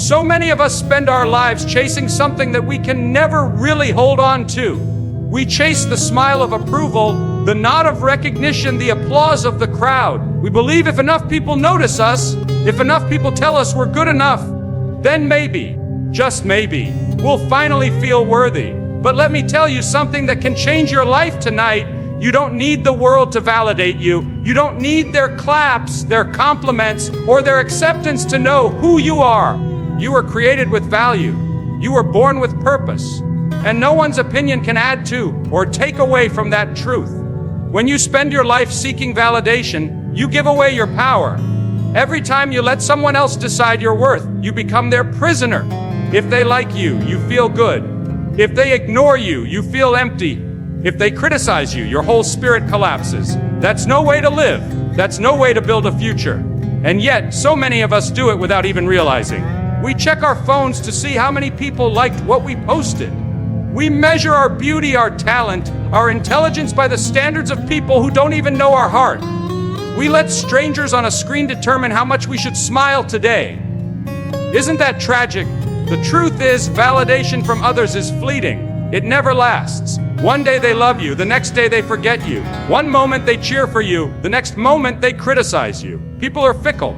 So many of us spend our lives chasing something that we can never really hold on to. We chase the smile of approval, the nod of recognition, the applause of the crowd. We believe if enough people notice us, if enough people tell us we're good enough, then maybe, just maybe, we'll finally feel worthy. But let me tell you something that can change your life tonight. You don't need the world to validate you. You don't need their claps, their compliments, or their acceptance to know who you are. You were created with value. You were born with purpose. And no one's opinion can add to or take away from that truth. When you spend your life seeking validation, you give away your power. Every time you let someone else decide your worth, you become their prisoner. If they like you, you feel good. If they ignore you, you feel empty. If they criticize you, your whole spirit collapses. That's no way to live. That's no way to build a future. And yet, so many of us do it without even realizing. We check our phones to see how many people liked what we posted. We measure our beauty, our talent, our intelligence by the standards of people who don't even know our heart. We let strangers on a screen determine how much we should smile today. Isn't that tragic? The truth is, validation from others is fleeting. It never lasts. One day they love you, the next day they forget you. One moment they cheer for you, the next moment they criticize you. People are fickle.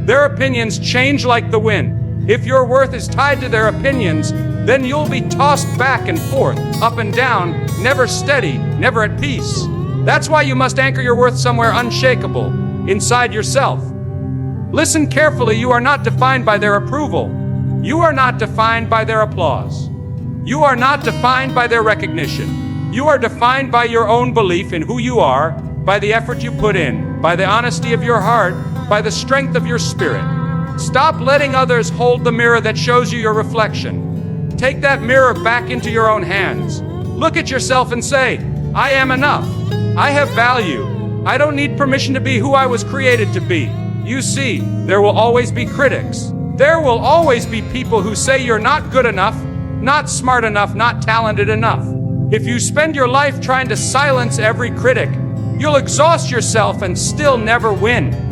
Their opinions change like the wind. If your worth is tied to their opinions, then you'll be tossed back and forth, up and down, never steady, never at peace. That's why you must anchor your worth somewhere unshakable, inside yourself. Listen carefully, you are not defined by their approval. You are not defined by their applause. You are not defined by their recognition. You are defined by your own belief in who you are, by the effort you put in, by the honesty of your heart, by the strength of your spirit. Stop letting others hold the mirror that shows you your reflection. Take that mirror back into your own hands. Look at yourself and say, I am enough. I have value. I don't need permission to be who I was created to be. You see, there will always be critics. There will always be people who say you're not good enough, not smart enough, not talented enough. If you spend your life trying to silence every critic, you'll exhaust yourself and still never win.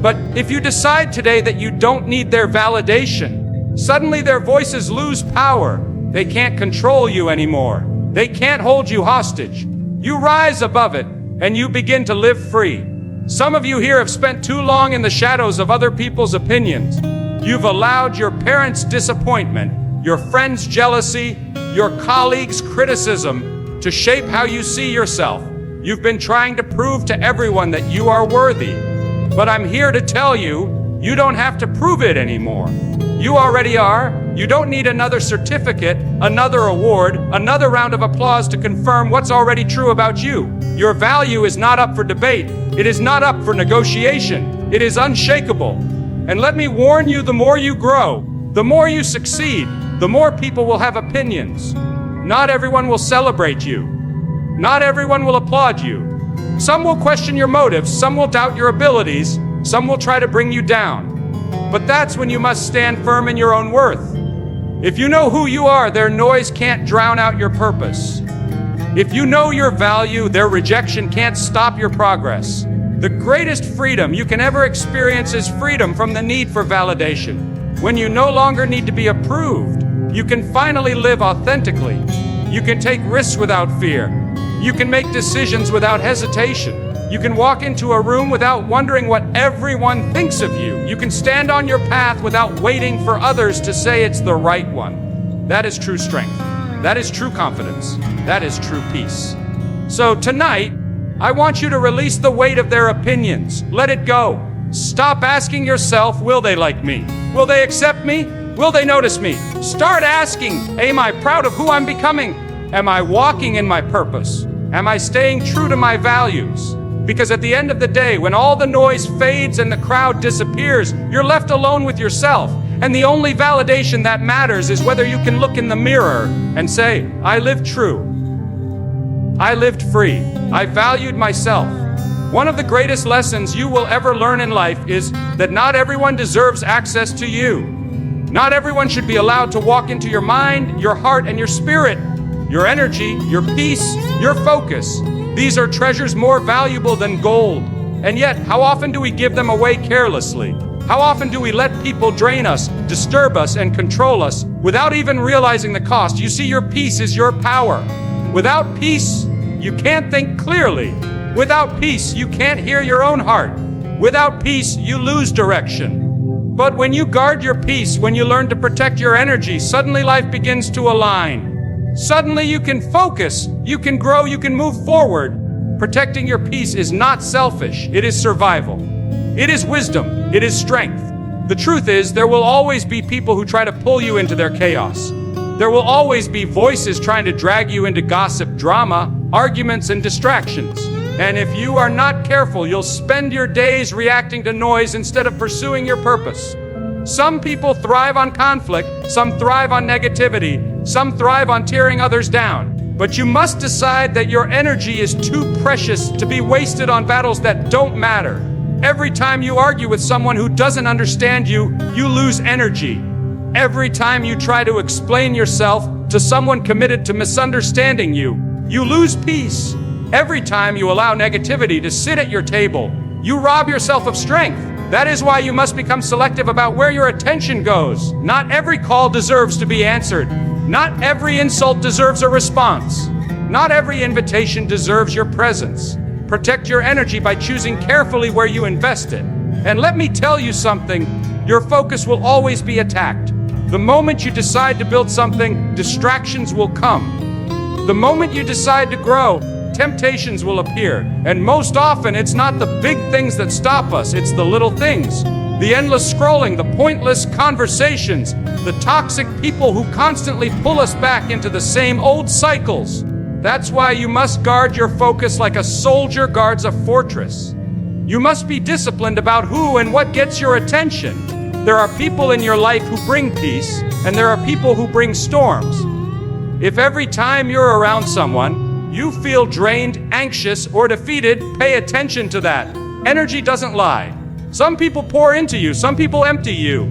But if you decide today that you don't need their validation, suddenly their voices lose power. They can't control you anymore. They can't hold you hostage. You rise above it and you begin to live free. Some of you here have spent too long in the shadows of other people's opinions. You've allowed your parents' disappointment, your friends' jealousy, your colleagues' criticism to shape how you see yourself. You've been trying to prove to everyone that you are worthy. But I'm here to tell you, you don't have to prove it anymore. You already are. You don't need another certificate, another award, another round of applause to confirm what's already true about you. Your value is not up for debate. It is not up for negotiation. It is unshakable. And let me warn you, the more you grow, the more you succeed, the more people will have opinions. Not everyone will celebrate you. Not everyone will applaud you. Some will question your motives, some will doubt your abilities, some will try to bring you down. But that's when you must stand firm in your own worth. If you know who you are, their noise can't drown out your purpose. If you know your value, their rejection can't stop your progress. The greatest freedom you can ever experience is freedom from the need for validation. When you no longer need to be approved, you can finally live authentically. You can take risks without fear. You can make decisions without hesitation. You can walk into a room without wondering what everyone thinks of you. You can stand on your path without waiting for others to say it's the right one. That is true strength. That is true confidence. That is true peace. So tonight, I want you to release the weight of their opinions. Let it go. Stop asking yourself, will they like me? Will they accept me? Will they notice me? Start asking, am I proud of who I'm becoming? Am I walking in my purpose? Am I staying true to my values? Because at the end of the day, when all the noise fades and the crowd disappears, you're left alone with yourself. And the only validation that matters is whether you can look in the mirror and say, I lived true. I lived free. I valued myself. One of the greatest lessons you will ever learn in life is that not everyone deserves access to you. Not everyone should be allowed to walk into your mind, your heart, and your spirit, your energy, your peace, your focus. These are treasures more valuable than gold. And yet, how often do we give them away carelessly? How often do we let people drain us, disturb us, and control us without even realizing the cost? You see, your peace is your power. Without peace, you can't think clearly. Without peace, you can't hear your own heart. Without peace, you lose direction. But when you guard your peace, when you learn to protect your energy, suddenly life begins to align. Suddenly you can focus, you can grow, you can move forward. Protecting your peace is not selfish, it is survival. It is wisdom, it is strength. The truth is, there will always be people who try to pull you into their chaos. There will always be voices trying to drag you into gossip, drama, arguments, and distractions. And if you are not careful, you'll spend your days reacting to noise instead of pursuing your purpose. Some people thrive on conflict, some thrive on negativity, some thrive on tearing others down. But you must decide that your energy is too precious to be wasted on battles that don't matter. Every time you argue with someone who doesn't understand you, you lose energy. Every time you try to explain yourself to someone committed to misunderstanding you, you lose peace. Every time you allow negativity to sit at your table, you rob yourself of strength. That is why you must become selective about where your attention goes. Not every call deserves to be answered. Not every insult deserves a response. Not every invitation deserves your presence. Protect your energy by choosing carefully where you invest it. And let me tell you something, your focus will always be attacked. The moment you decide to build something, distractions will come. The moment you decide to grow, temptations will appear. And most often, it's not the big things that stop us, it's the little things. The endless scrolling, the pointless conversations, the toxic people who constantly pull us back into the same old cycles. That's why you must guard your focus like a soldier guards a fortress. You must be disciplined about who and what gets your attention. There are people in your life who bring peace, and there are people who bring storms. If every time you're around someone, you feel drained, anxious, or defeated, pay attention to that. Energy doesn't lie. Some people pour into you, some people empty you.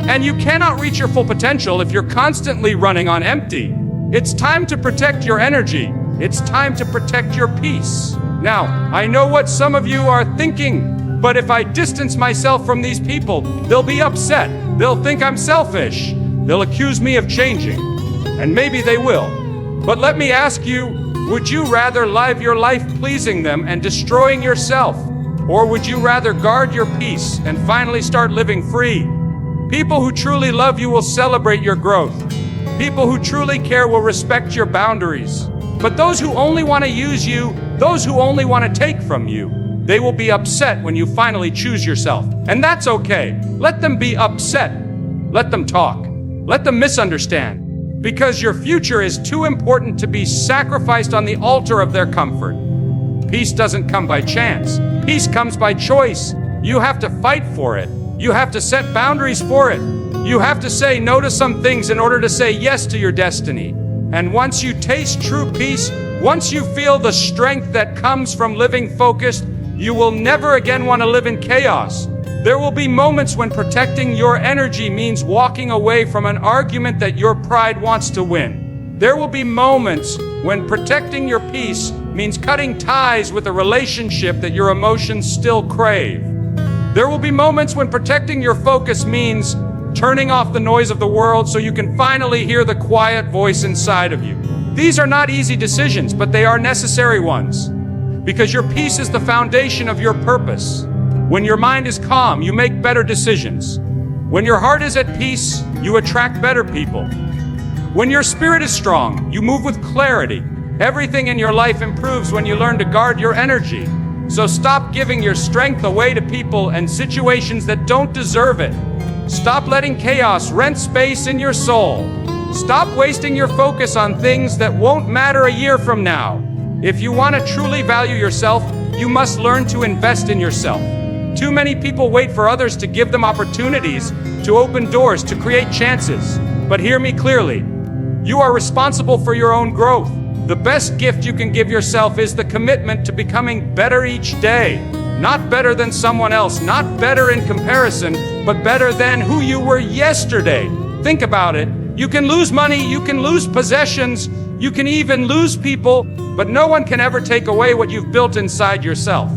And you cannot reach your full potential if you're constantly running on empty. It's time to protect your energy. It's time to protect your peace. Now, I know what some of you are thinking, but if I distance myself from these people, they'll be upset. They'll think I'm selfish. They'll accuse me of changing. And maybe they will. But let me ask you, would you rather live your life pleasing them and destroying yourself? Or would you rather guard your peace and finally start living free? People who truly love you will celebrate your growth. People who truly care will respect your boundaries. But those who only want to use you, those who only want to take from you, they will be upset when you finally choose yourself. And that's okay. Let them be upset. Let them talk. Let them misunderstand. Because your future is too important to be sacrificed on the altar of their comfort. Peace doesn't come by chance. Peace comes by choice. You have to fight for it. You have to set boundaries for it. You have to say no to some things in order to say yes to your destiny. And once you taste true peace, once you feel the strength that comes from living focused, you will never again want to live in chaos. There will be moments when protecting your energy means walking away from an argument that your pride wants to win. There will be moments when protecting your peace means cutting ties with a relationship that your emotions still crave. There will be moments when protecting your focus means turning off the noise of the world so you can finally hear the quiet voice inside of you. These are not easy decisions, but they are necessary ones. Because your peace is the foundation of your purpose. When your mind is calm, you make better decisions. When your heart is at peace, you attract better people. When your spirit is strong, you move with clarity. Everything in your life improves when you learn to guard your energy. So stop giving your strength away to people and situations that don't deserve it. Stop letting chaos rent space in your soul. Stop wasting your focus on things that won't matter a year from now. If you want to truly value yourself, you must learn to invest in yourself. Too many people wait for others to give them opportunities, to open doors, to create chances. But hear me clearly. You are responsible for your own growth. The best gift you can give yourself is the commitment to becoming better each day. Not better than someone else, not better in comparison, but better than who you were yesterday. Think about it. You can lose money, you can lose possessions, you can even lose people, but no one can ever take away what you've built inside yourself.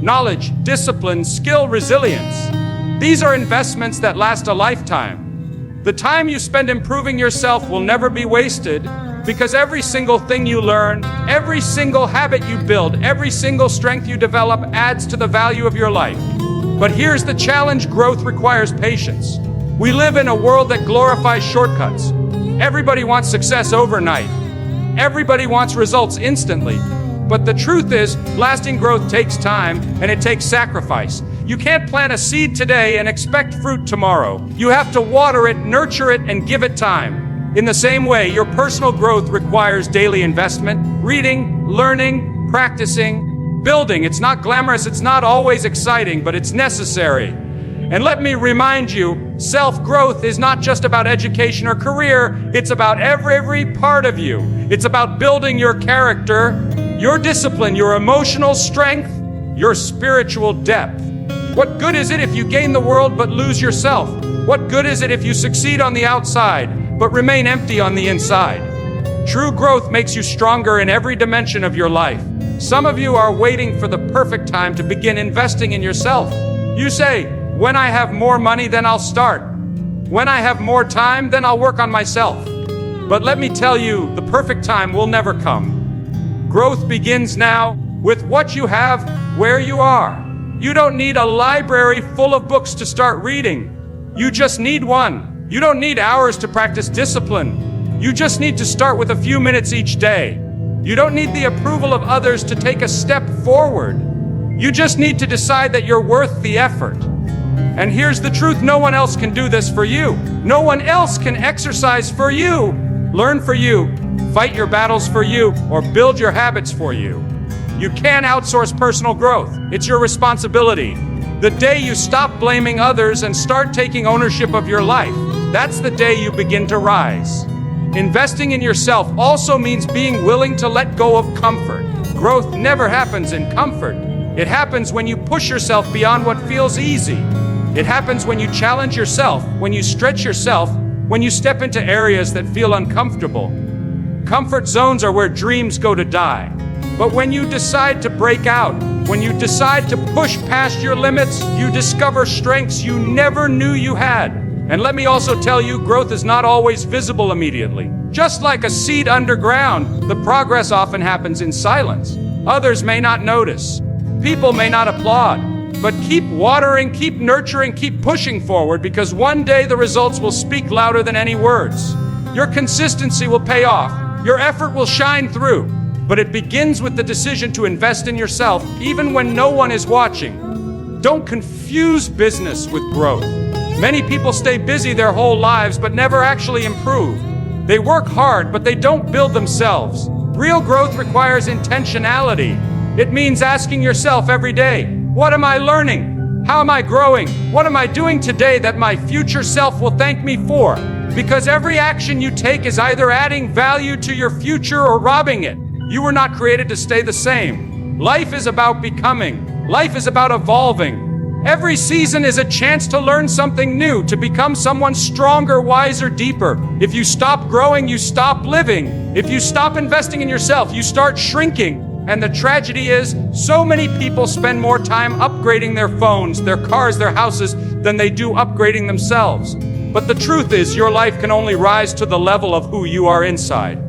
Knowledge, discipline, skill, resilience. These are investments that last a lifetime. The time you spend improving yourself will never be wasted, because every single thing you learn, every single habit you build, every single strength you develop adds to the value of your life. But here's the challenge: growth requires patience. We live in a world that glorifies shortcuts. Everybody wants success overnight. Everybody wants results instantly. But the truth is, lasting growth takes time, and it takes sacrifice. You can't plant a seed today and expect fruit tomorrow. You have to water it, nurture it, and give it time. In the same way, your personal growth requires daily investment, reading, learning, practicing, building. It's not glamorous, it's not always exciting, but it's necessary. And let me remind you, self-growth is not just about education or career, it's about every part of you. It's about building your character, your discipline, your emotional strength, your spiritual depth. What good is it if you gain the world but lose yourself? What good is it if you succeed on the outside but remain empty on the inside? True growth makes you stronger in every dimension of your life. Some of you are waiting for the perfect time to begin investing in yourself. You say, when I have more money, then I'll start. When I have more time, then I'll work on myself. But let me tell you, the perfect time will never come. Growth begins now with what you have, where you are. You don't need a library full of books to start reading. You just need one. You don't need hours to practice discipline. You just need to start with a few minutes each day. You don't need the approval of others to take a step forward. You just need to decide that you're worth the effort. And here's the truth: no one else can do this for you. No one else can exercise for you, learn for you, fight your battles for you, or build your habits for you. You can't outsource personal growth. It's your responsibility. The day you stop blaming others and start taking ownership of your life, that's the day you begin to rise. Investing in yourself also means being willing to let go of comfort. Growth never happens in comfort. It happens when you push yourself beyond what feels easy. It happens when you challenge yourself, when you stretch yourself, when you step into areas that feel uncomfortable. Comfort zones are where dreams go to die. But when you decide to break out, when you decide to push past your limits, you discover strengths you never knew you had. And let me also tell you, growth is not always visible immediately. Just like a seed underground, the progress often happens in silence. Others may not notice. People may not applaud. But keep watering, keep nurturing, keep pushing forward, because one day the results will speak louder than any words. Your consistency will pay off. Your effort will shine through. But it begins with the decision to invest in yourself, even when no one is watching. Don't confuse business with growth. Many people stay busy their whole lives but never actually improve. They work hard, but they don't build themselves. Real growth requires intentionality. It means asking yourself every day, what am I learning? How am I growing? What am I doing today that my future self will thank me for? Because every action you take is either adding value to your future or robbing it. You were not created to stay the same. Life is about becoming. Life is about evolving. Every season is a chance to learn something new, to become someone stronger, wiser, deeper. If you stop growing, you stop living. If you stop investing in yourself, you start shrinking. And the tragedy is, so many people spend more time upgrading their phones, their cars, their houses, than they do upgrading themselves. But the truth is, your life can only rise to the level of who you are inside.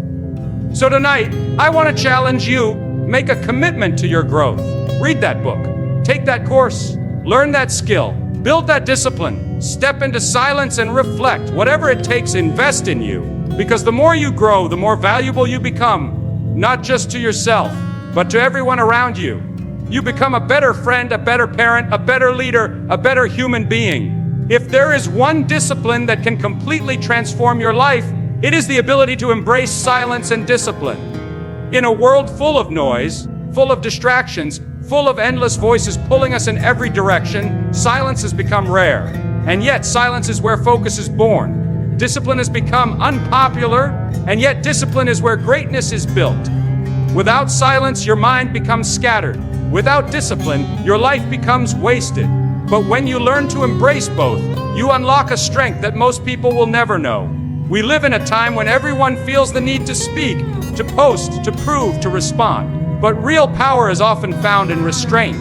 So tonight, I want to challenge you, make a commitment to your growth. Read that book, take that course, learn that skill, build that discipline, step into silence and reflect. Whatever it takes, invest in you. Because the more you grow, the more valuable you become, not just to yourself, but to everyone around you. You become a better friend, a better parent, a better leader, a better human being. If there is one discipline that can completely transform your life, it is the ability to embrace silence and discipline. In a world full of noise, full of distractions, full of endless voices pulling us in every direction, silence has become rare. And yet, silence is where focus is born. Discipline has become unpopular, and yet discipline is where greatness is built. Without silence, your mind becomes scattered. Without discipline, your life becomes wasted. But when you learn to embrace both, you unlock a strength that most people will never know. We live in a time when everyone feels the need to speak, to post, to prove, to respond. But real power is often found in restraint.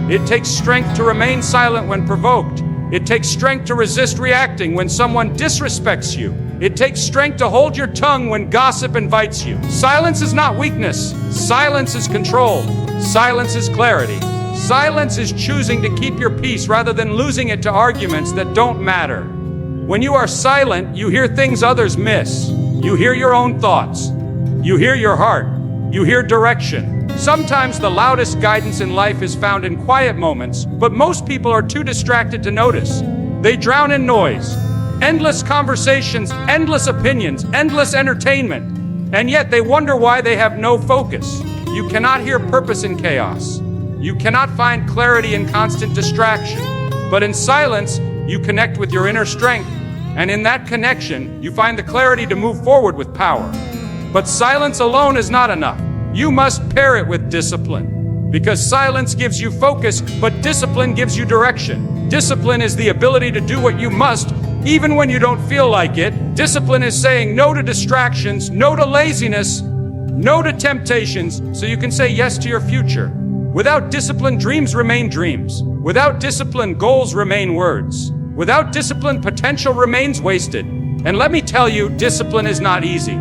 It takes strength to remain silent when provoked, It takes strength to resist reacting when someone disrespects you. It takes strength to hold your tongue when gossip invites you. Silence is not weakness. Silence is control. Silence is clarity. Silence is choosing to keep your peace rather than losing it to arguments that don't matter. When you are silent, you hear things others miss. You hear your own thoughts. You hear your heart. You hear direction. Sometimes the loudest guidance in life is found in quiet moments, but most people are too distracted to notice. They drown in noise. Endless conversations, endless opinions, endless entertainment. And yet they wonder why they have no focus. You cannot hear purpose in chaos. You cannot find clarity in constant distraction. But in silence, you connect with your inner strength. And in that connection, you find the clarity to move forward with power. But silence alone is not enough. You must pair it with discipline. Because silence gives you focus, but discipline gives you direction. Discipline is the ability to do what you must, even when you don't feel like it. Discipline is saying no to distractions, no to laziness, no to temptations, so you can say yes to your future. Without discipline, dreams remain dreams. Without discipline, goals remain words. Without discipline, potential remains wasted. And let me tell you, discipline is not easy.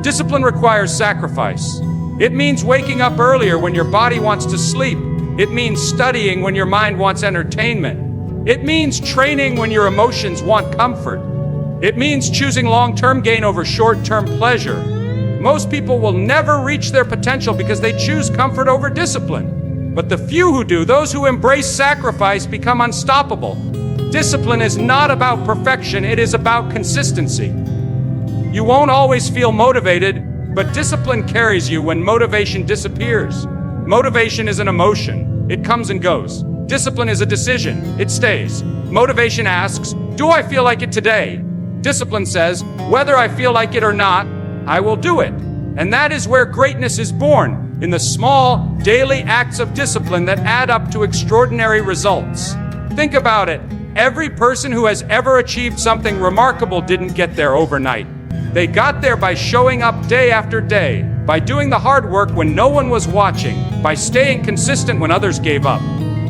Discipline requires sacrifice. It means waking up earlier when your body wants to sleep. It means studying when your mind wants entertainment. It means training when your emotions want comfort. It means choosing long-term gain over short-term pleasure. Most people will never reach their potential because they choose comfort over discipline. But the few who do, those who embrace sacrifice, become unstoppable. Discipline is not about perfection, it is about consistency. You won't always feel motivated, but discipline carries you when motivation disappears. Motivation is an emotion. It comes and goes. Discipline is a decision. It stays. Motivation asks, do I feel like it today? Discipline says, whether I feel like it or not, I will do it. And that is where greatness is born, in the small, daily acts of discipline that add up to extraordinary results. Think about it. Every person who has ever achieved something remarkable didn't get there overnight. They got there by showing up day after day, by doing the hard work when no one was watching, by staying consistent when others gave up.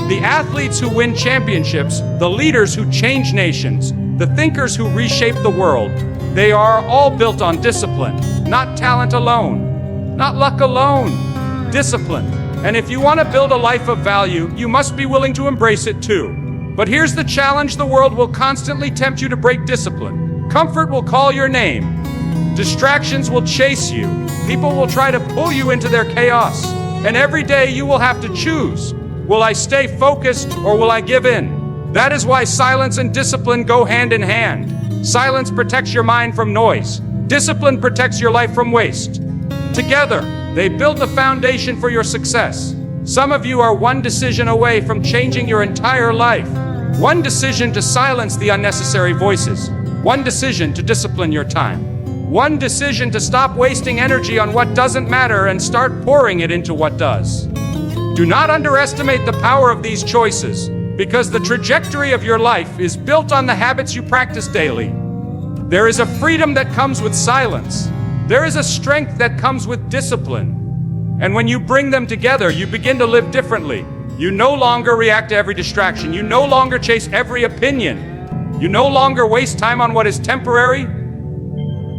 The athletes who win championships, the leaders who change nations, the thinkers who reshape the world, they are all built on discipline, not talent alone, not luck alone, discipline. And if you want to build a life of value, you must be willing to embrace it too. But here's the challenge: the world will constantly tempt you to break discipline. Comfort will call your name. Distractions will chase you. People will try to pull you into their chaos. And every day you will have to choose. Will I stay focused or will I give in? That is why silence and discipline go hand in hand. Silence protects your mind from noise. Discipline protects your life from waste. Together, they build the foundation for your success. Some of you are one decision away from changing your entire life. One decision to silence the unnecessary voices. One decision to discipline your time. One decision to stop wasting energy on what doesn't matter and start pouring it into what does. Do not underestimate the power of these choices, because the trajectory of your life is built on the habits you practice daily. There is a freedom that comes with silence. There is a strength that comes with discipline. And when you bring them together, you begin to live differently. You no longer react to every distraction. You no longer chase every opinion. You no longer waste time on what is temporary.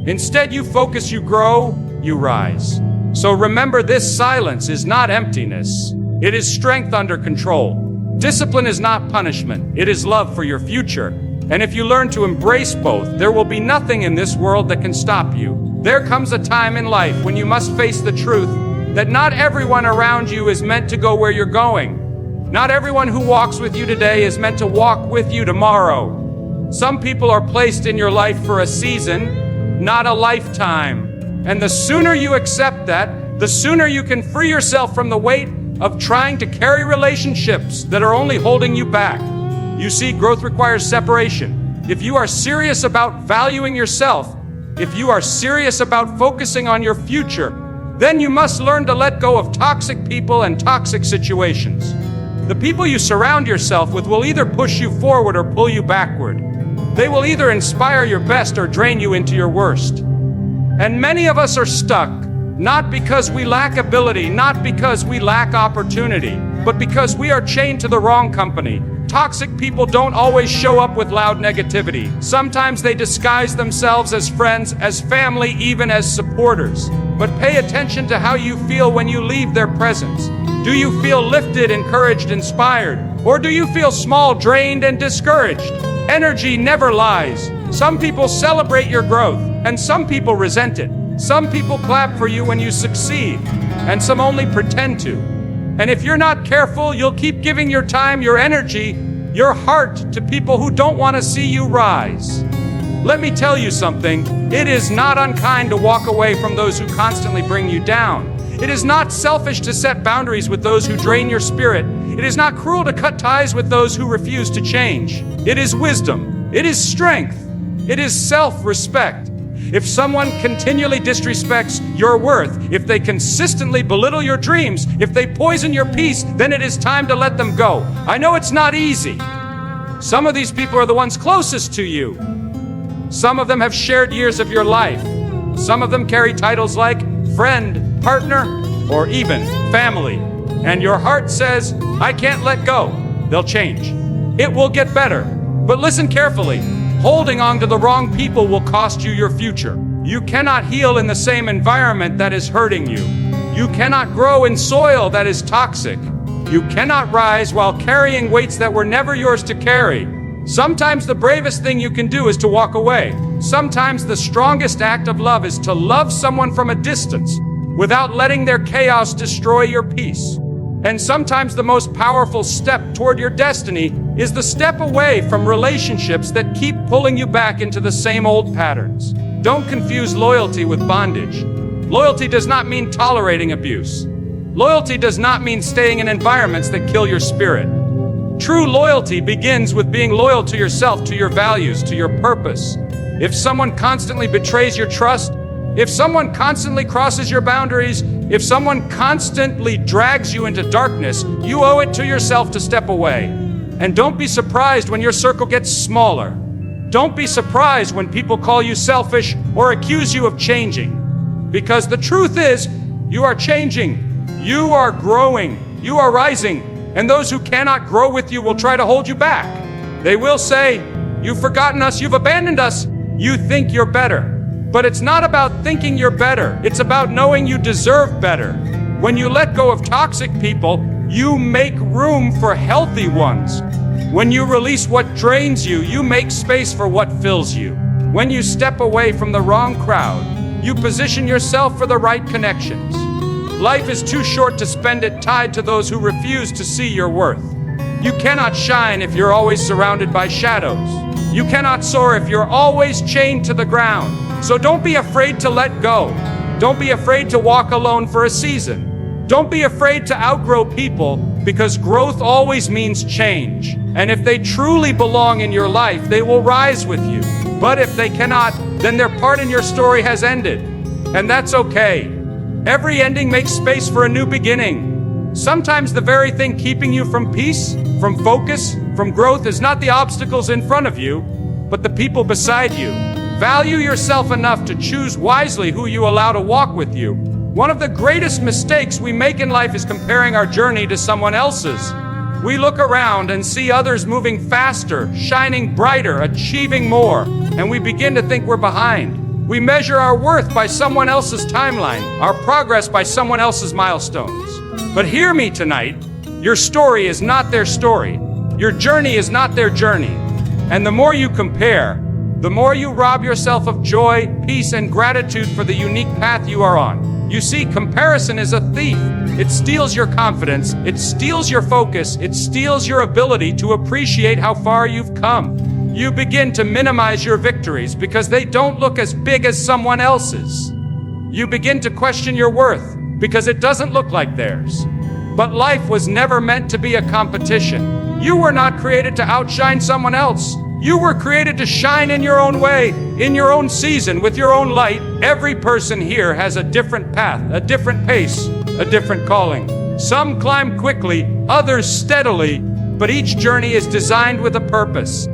Instead, you focus, you grow, you rise. So remember, this silence is not emptiness. It is strength under control. Discipline is not punishment. It is love for your future. And if you learn to embrace both, there will be nothing in this world that can stop you. There comes a time in life when you must face the truth that not everyone around you is meant to go where you're going. Not everyone who walks with you today is meant to walk with you tomorrow. Some people are placed in your life for a season, not a lifetime. And the sooner you accept that, the sooner you can free yourself from the weight of trying to carry relationships that are only holding you back. You see, growth requires separation. If you are serious about valuing yourself, if you are serious about focusing on your future, then you must learn to let go of toxic people and toxic situations. The people you surround yourself with will either push you forward or pull you backward. They will either inspire your best or drain you into your worst. And many of us are stuck, not because we lack ability, not because we lack opportunity, but because we are chained to the wrong company. Toxic people don't always show up with loud negativity. Sometimes they disguise themselves as friends, as family, even as supporters. But pay attention to how you feel when you leave their presence. Do you feel lifted, encouraged, inspired? Or do you feel small, drained, and discouraged? Energy never lies. Some people celebrate your growth, and some people resent it. Some people clap for you when you succeed, and some only pretend to. And if you're not careful, you'll keep giving your time, your energy, your heart to people who don't want to see you rise. Let me tell you something. It is not unkind to walk away from those who constantly bring you down. It is not selfish to set boundaries with those who drain your spirit. It is not cruel to cut ties with those who refuse to change. It is wisdom. It is strength. It is self-respect. If someone continually disrespects your worth, if they consistently belittle your dreams, if they poison your peace, then it is time to let them go. I know it's not easy. Some of these people are the ones closest to you. Some of them have shared years of your life. Some of them carry titles like friend, partner, or even family. And your heart says, I can't let go. They'll change. It will get better. But listen carefully. Holding on to the wrong people will cost you your future. You cannot heal in the same environment that is hurting you. You cannot grow in soil that is toxic. You cannot rise while carrying weights that were never yours to carry. Sometimes the bravest thing you can do is to walk away. Sometimes the strongest act of love is to love someone from a distance without letting their chaos destroy your peace. And sometimes the most powerful step toward your destiny is the step away from relationships that keep pulling you back into the same old patterns. Don't confuse loyalty with bondage. Loyalty does not mean tolerating abuse. Loyalty does not mean staying in environments that kill your spirit. True loyalty begins with being loyal to yourself, to your values, to your purpose. If someone constantly betrays your trust, if someone constantly crosses your boundaries, if someone constantly drags you into darkness, you owe it to yourself to step away. And don't be surprised when your circle gets smaller. Don't be surprised when people call you selfish or accuse you of changing. Because the truth is, you are changing. You are growing. You are rising. And those who cannot grow with you will try to hold you back. They will say, you've forgotten us, you've abandoned us, you think you're better. But it's not about thinking you're better. It's about knowing you deserve better. When you let go of toxic people, you make room for healthy ones. When you release what drains you, you make space for what fills you. When you step away from the wrong crowd, you position yourself for the right connections. Life is too short to spend it tied to those who refuse to see your worth. You cannot shine if you're always surrounded by shadows. You cannot soar if you're always chained to the ground. So don't be afraid to let go. Don't be afraid to walk alone for a season. Don't be afraid to outgrow people, because growth always means change. And if they truly belong in your life, they will rise with you. But if they cannot, then their part in your story has ended. And that's okay. Every ending makes space for a new beginning. Sometimes the very thing keeping you from peace, from focus, from growth is not the obstacles in front of you, but the people beside you. Value yourself enough to choose wisely who you allow to walk with you. One of the greatest mistakes we make in life is comparing our journey to someone else's. We look around and see others moving faster, shining brighter, achieving more, and we begin to think we're behind. We measure our worth by someone else's timeline, our progress by someone else's milestones. But hear me tonight, your story is not their story. Your journey is not their journey. And the more you compare, the more you rob yourself of joy, peace, and gratitude for the unique path you are on. You see, comparison is a thief. It steals your confidence, it steals your focus, it steals your ability to appreciate how far you've come. You begin to minimize your victories because they don't look as big as someone else's. You begin to question your worth because it doesn't look like theirs. But life was never meant to be a competition. You were not created to outshine someone else. You were created to shine in your own way, in your own season, with your own light. Every person here has a different path, a different pace, a different calling. Some climb quickly, others steadily, but each journey is designed with a purpose.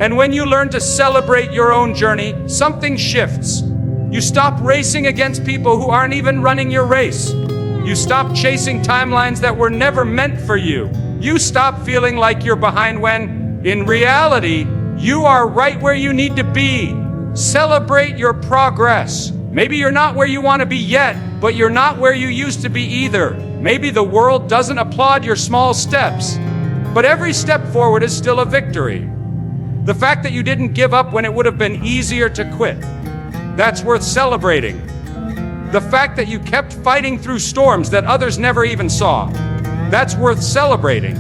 And when you learn to celebrate your own journey, something shifts. You stop racing against people who aren't even running your race. You stop chasing timelines that were never meant for you. You stop feeling like you're behind when, in reality, you are right where you need to be. Celebrate your progress. Maybe you're not where you want to be yet, but you're not where you used to be either. Maybe the world doesn't applaud your small steps, but every step forward is still a victory. The fact that you didn't give up when it would have been easier to quit, that's worth celebrating. The fact that you kept fighting through storms that others never even saw, that's worth celebrating.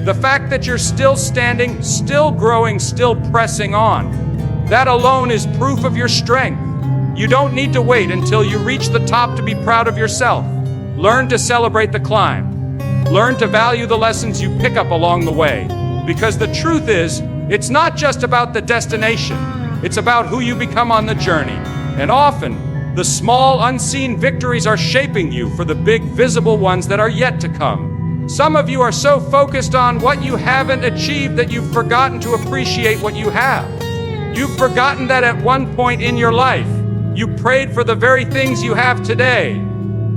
The fact that you're still standing, still growing, still pressing on, that alone is proof of your strength. You don't need to wait until you reach the top to be proud of yourself. Learn to celebrate the climb. Learn to value the lessons you pick up along the way. Because the truth is, it's not just about the destination. It's about who you become on the journey. And often, the small, unseen victories are shaping you for the big, visible ones that are yet to come. Some of you are so focused on what you haven't achieved that you've forgotten to appreciate what you have. You've forgotten that at one point in your life, you prayed for the very things you have today.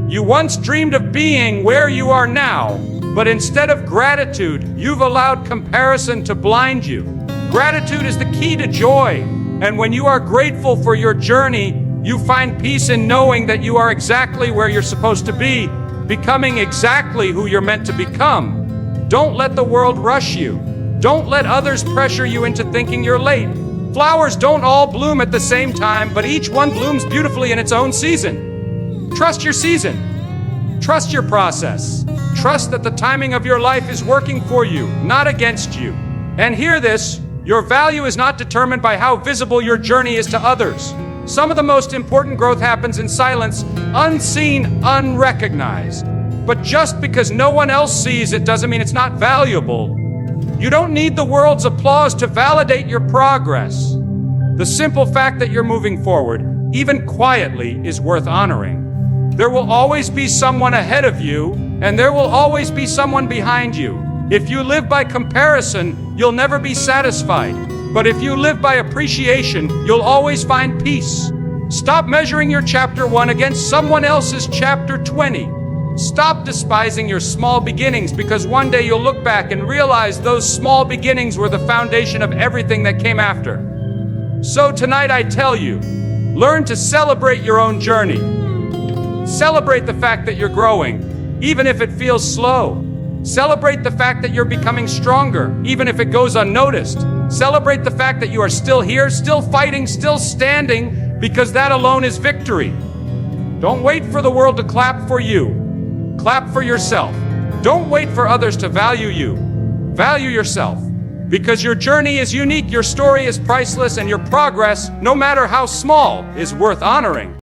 You once dreamed of being where you are now, but instead of gratitude, you've allowed comparison to blind you. Gratitude is the key to joy, and when you are grateful for your journey, you find peace in knowing that you are exactly where you're supposed to be, becoming exactly who you're meant to become. Don't let the world rush you. Don't let others pressure you into thinking you're late. Flowers don't all bloom at the same time, but each one blooms beautifully in its own season. Trust your season. Trust your process. Trust that the timing of your life is working for you, not against you. And hear this, your value is not determined by how visible your journey is to others. Some of the most important growth happens in silence, unseen, unrecognized. But just because no one else sees it doesn't mean it's not valuable. You don't need the world's applause to validate your progress. The simple fact that you're moving forward, even quietly, is worth honoring. There will always be someone ahead of you, and there will always be someone behind you. If you live by comparison, you'll never be satisfied. But if you live by appreciation, you'll always find peace. Stop measuring your chapter 1 against someone else's chapter 20. Stop despising your small beginnings, because one day you'll look back and realize those small beginnings were the foundation of everything that came after. So tonight I tell you, learn to celebrate your own journey. Celebrate the fact that you're growing, even if it feels slow. Celebrate the fact that you're becoming stronger, even if it goes unnoticed. Celebrate the fact that you are still here, still fighting, still standing, because that alone is victory. Don't wait for the world to clap for you. Clap for yourself. Don't wait for others to value you. Value yourself. Because your journey is unique, your story is priceless, and your progress, no matter how small, is worth honoring.